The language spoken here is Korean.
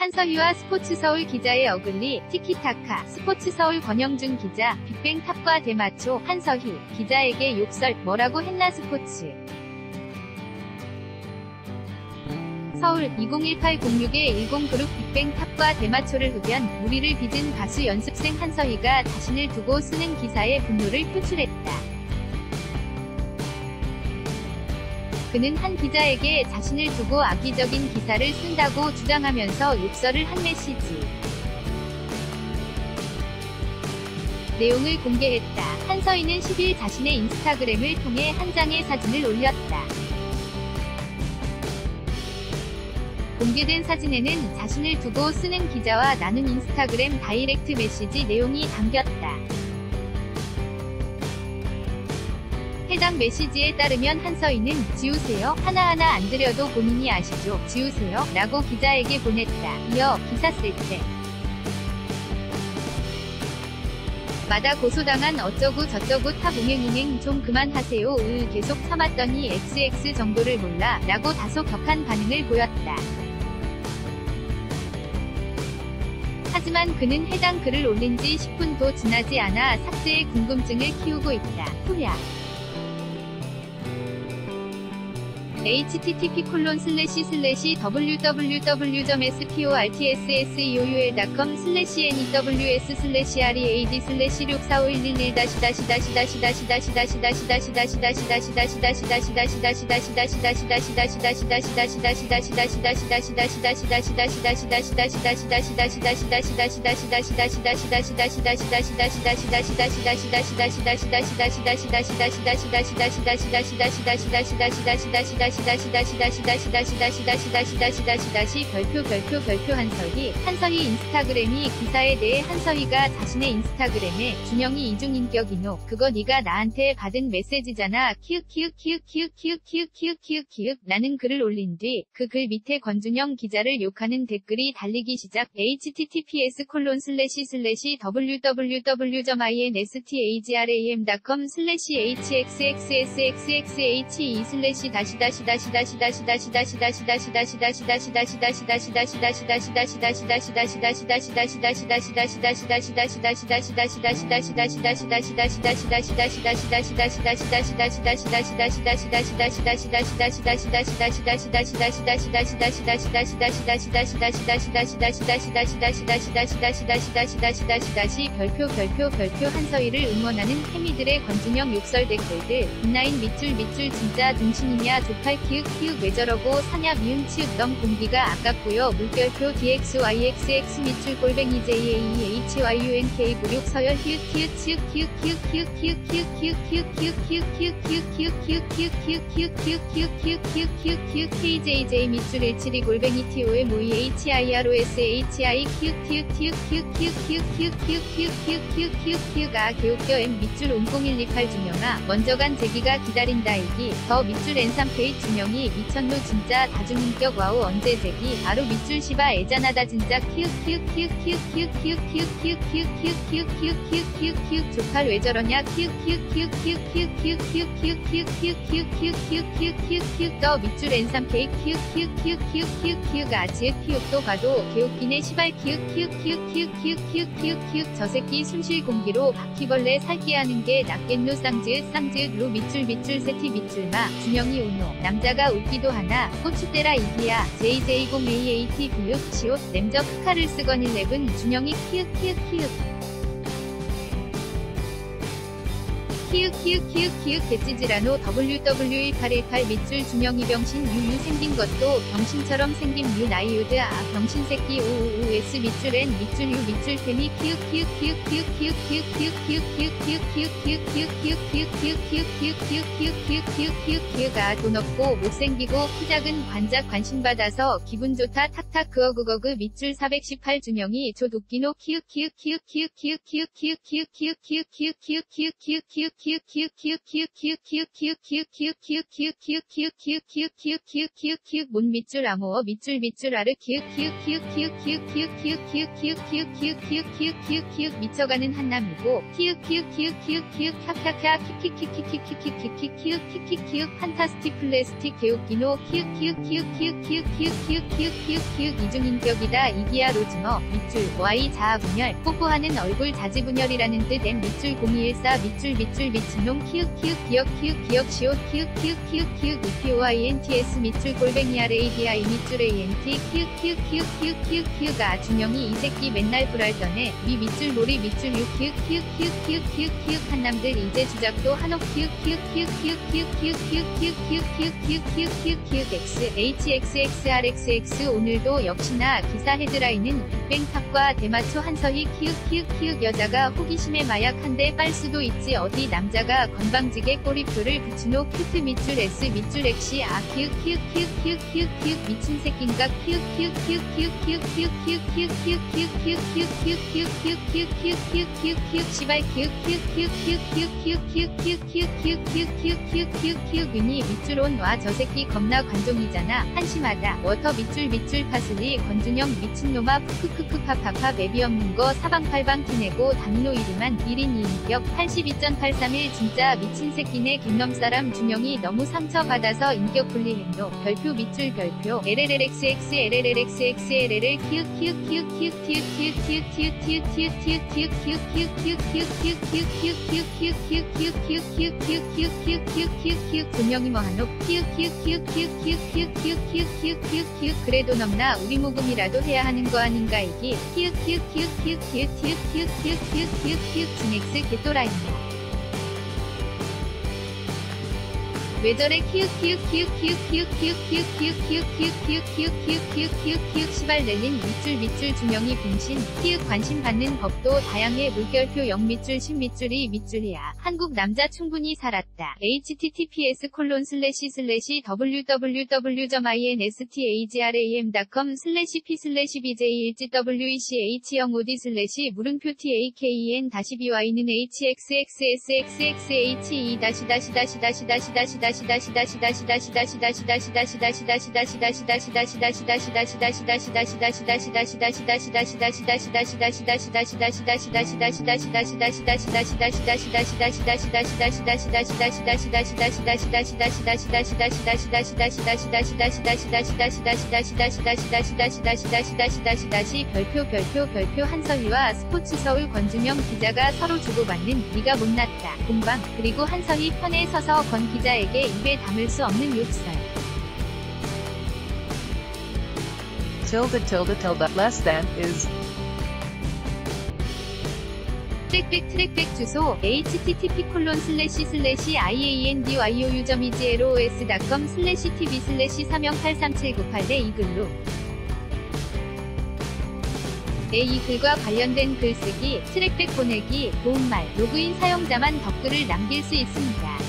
한서희와 스포츠서울 기자의 어글리, 티키타카, 스포츠서울 권영준 기자, 빅뱅 탑과 대마초, 한서희 기자에게 욕설, 뭐라고 했나 스포츠. 서울 2018-06-10 그룹 빅뱅 탑과 대마초를 흡연, 무리를 빚은 가수 연습생 한서희가 자신을 두고 쓰는 기사에 분노를 표출했다. 그는 한 기자에게 자신을 두고 악의적인 기사를 쓴다고 주장하면서 욕설을 한 메시지. 내용을 공개했다. 한서희는 10일 자신의 인스타그램을 통해 한 장의 사진을 올렸다. 공개된 사진에는 자신을 두고 쓰는 기자와 나눈 인스타그램 다이렉트 메시지 내용이 담겼다. 해당 메시지에 따르면 한서희는 지우세요. 하나하나 안 드려도 본인이 아시죠? 지우세요. 라고 기자에게 보냈다. 이어 기사 쓸 때 마다 고소당한 어쩌구 저쩌구 탑 웅행웅행 좀 그만하세요. 계속 참았더니 XX 정도를 몰라. 라고 다소 격한 반응을 보였다. 하지만 그는 해당 글을 올린 지 10분도 지나지 않아 삭제의 궁금증을 키우고 있다. 후랴. 별표 한서희 인스타그램이 기사에 대해 한서희가 자신의 인스타그램에 준영이 이중인격이노 그거 네가 나한테 받은 메시지잖아 라는 글을 올린 뒤 그 글 밑에 권준영 기자를 욕하는 댓글이 달리기 시작. 별표 한서희를 응원하는 패미들의 권준영 욕설 댓글들. 인라인 밑줄 진짜 등신이냐 조팔 왜 저러고 사냐 미음 치읓 넌 공기가 아깝고요. 물결표 DXYXX 밑줄 골뱅이 JAEHYUNK96 서열 KJJ 밑줄 172 골뱅이 TOM HIROSHIQ 가 개웃겨 M 밑줄 00128 준영아 먼저 간 제기가 기다린다 이기 더 밑줄 N3K 준영이 미쳤노 진짜 다중인격 와우 언제 제기 바로 밑줄 시바 애잔하다 진짜 조팔 왜 저러냐 더 밑줄 N3K 가 지읒 또 봐도 개웃기네 시발 저 새끼 숨쉴 공기로 바퀴벌레 살게 하는 게 낫겠노 쌍지읒 루 밑줄 세티 밑줄마 준영이 우노 남자가 웃기도 하나 고추대라 이기야 JJ0AAT 블육 시옷 냄적 카를 쓰건 11 준영이 개찌지라노 WW1818 밑줄 준영이 병신 유유 생긴 것도 병신처럼 생김 유 나이유드 아 병신 새끼 우우우S 밑줄 N 밑줄 유 밑줄 태미 가 돈 없고 못생기고 키 작은 관작 관심받아서 기분 좋다 탁탁 그어그거그 밑줄 418 준영이 조 웃기노 몬 밑줄 암호어 밑줄 아르 미쳐가는 한남이고 판타스틱 플래스틱 개웃기노 이중인격이다 이기야 로즈머 밑줄 Y 자아분열 뽀뽀하는 얼굴 자지분열이라는 뜻 M 밑줄 0214 밑줄 미친놈 기억 시옷 EPOINTS 밑줄 골뱅이 RADI 밑줄 ANT 준영이 이 새끼 맨날 불알더네 위 밑줄 모리 밑줄 유 한남들 이제 주작도 한옥 X HXXRXX 오늘도 역시나 기사 헤드라인은 빅뱅탑과 대마초 한서희 여자가 호기심에 마약한데 빨 수도 있지 어디 남자가 건방지게 꼬리표를 붙이노 큐트 밑줄 S 밑줄 엑시 아 미친 새낀가 시발 윤이 밑줄 온 와 저 새끼 겁나 관종이잖아 한심하다 워터 밑줄 파슬리 권준영 미친놈아 푸크크크파파파 맵이 없는 거 사방팔방 티내고 다미노 1위만 1인 2인격 82.831 진짜 미친 새끼네 김넘사람 준영이 너무 상처받아서 인격 분리했노 별표 밑줄 별표 LLXX LLXX LL을 분명히 뭐하노 그래도 넘나 우리 모금이라도 해야 하는 거 아닌가 이기 진엑스 개또라이노 왜 저래 시발 내린 밑줄 준영이 분신 관심 받는 법도 다양해 물결표 0 밑줄 10 밑줄 2 밑줄이야 한국 남자 충분히 살았다 https://www.instagram.com/p/bj1gwec/HOD/ 물음표 taken-by는 hxxxxxe-e-dash 별표 한서희와 스포츠서울 권준영 기자가 서로 주고받는 네가 못났다 공방 그리고 한서희 편에 서서 권 기자에게 입에 담을 수 없는 욕설 less than is 트랙백 주소 http://iandyouu.egros.com/tv/3083798에 이 글로 이 글과 관련된 글쓰기, 트랙백 보내기, 도움말, 로그인 사용자만 댓글을 남길 수 있습니다.